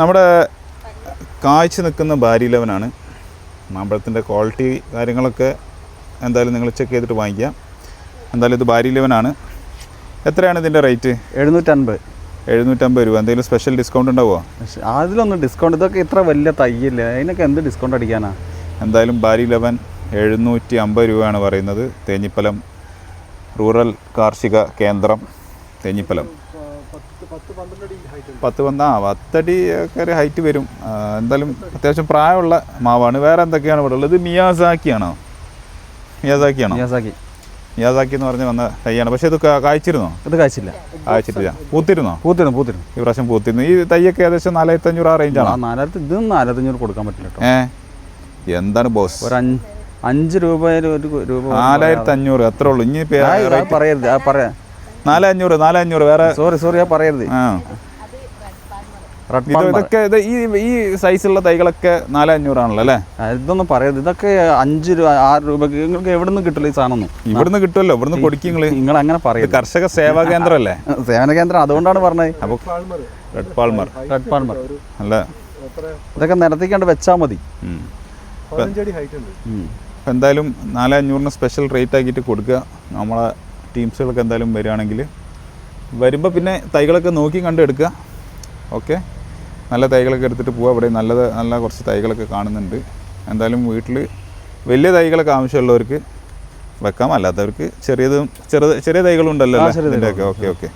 നമ്മുടെ കായ്ച്ച് നിൽക്കുന്ന ബാരി ലെവനാണ്. മാമ്പഴത്തിൻ്റെ ക്വാളിറ്റി കാര്യങ്ങളൊക്കെ എന്തായാലും നിങ്ങൾ ചെക്ക് ചെയ്തിട്ട് വാങ്ങിക്കാം. എന്തായാലും ഇത് ബാരി ലെവനാണ്. എത്രയാണ് ഇതിൻ്റെ റേറ്റ്? 750 രൂപ. എന്തെങ്കിലും സ്പെഷ്യൽ ഡിസ്കൗണ്ട് ഉണ്ടാവുമോ? അതിലൊന്നും ഡിസ്കൗണ്ട്, ഇതൊക്കെ ഇത്ര വലിയ തയ്യല്ലേ, അതിനൊക്കെ എന്ത് ഡിസ്കൗണ്ട് അടിക്കാനാ? എന്തായാലും ബാരി ലെവൻ 750 രൂപയാണ് പറയുന്നത്. തേഞ്ഞിപ്പലം റൂറൽ കാർഷിക കേന്ദ്രം തേഞ്ഞിപ്പലം. 10 അടി ഒക്കെ ഒരു ഹൈറ്റ് വരും. എന്തായാലും അത്യാവശ്യം പ്രായമുള്ള മാവാണ്. വേറെ എന്തൊക്കെയാണ് ഇവിടെ ഉള്ളത്? മിയാസാക്കിയാണോ? മിയാസാക്കി എന്ന് പറഞ്ഞ് വന്ന തൈയാണ്. പക്ഷേ ഇത് കായ്ച്ചിരുന്നോ? ഇത് കായ്ച്ചില്ല. പൂത്തിരുന്നോ? ഈ പ്രാവശ്യം പൂത്തിരുന്നു. ഈ തൈയൊക്കെ ഏകദേശം 4500 ആ റേഞ്ചാണോ? 4500 കൊടുക്കാൻ പറ്റില്ല. എന്താണ് ബോസ്? ഒരു 5 രൂപ 4500 അത്രേ ഉള്ളൂ. ഇനി പറയരുത്, പറയാ 4500 വേറെ. സോറി പറയരുത്. ഇതൊക്കെ ഈ സൈസുള്ള തൈകളൊക്കെ 4500 ആണല്ലോ അല്ലേ? ഇതൊന്നും പറയരുത്. ഇതൊക്കെ 5 രൂപ 6 രൂപക്ക് നിങ്ങൾക്ക് എവിടെ നിന്ന് കിട്ടില്ല ഈ സാധനം? ഇവിടുന്ന് കിട്ടുമല്ലോ. ഇവിടുന്ന് കൊടുക്കും നിങ്ങൾ അങ്ങനെ പറയും. കർഷക സേവാ കേന്ദ്രം അല്ലേ? സേവന കേന്ദ്രം, അതുകൊണ്ടാണ് പറഞ്ഞത്. അപ്പോൾ റെഡ് പാൾമർ അല്ല, ഇതൊക്കെ നിരത്തിക്കാണ്ട് വെച്ചാൽ മതി. എന്തായാലും 4500 സ്പെഷ്യൽ റേറ്റ് ആക്കിയിട്ട് കൊടുക്കുക. നമ്മളെ ടീംസുകളൊക്കെ എന്തായാലും വരികയാണെങ്കിൽ വരുമ്പോൾ പിന്നെ തൈകളൊക്കെ നോക്കി കണ്ടെടുക്കുക. ഓക്കെ, നല്ല തൈകളൊക്കെ എടുത്തിട്ട് പോവുക. ഇവിടെ നല്ല കുറച്ച് തൈകളൊക്കെ കാണുന്നുണ്ട്. എന്തായാലും വീട്ടിൽ വലിയ തൈകളൊക്കെ ആവശ്യമുള്ളവർക്ക് വെക്കാം, അല്ലാത്തവർക്ക് ചെറിയ തൈകളുണ്ടല്ലോ ഇതിൻ്റെയൊക്കെ. ഓക്കെ.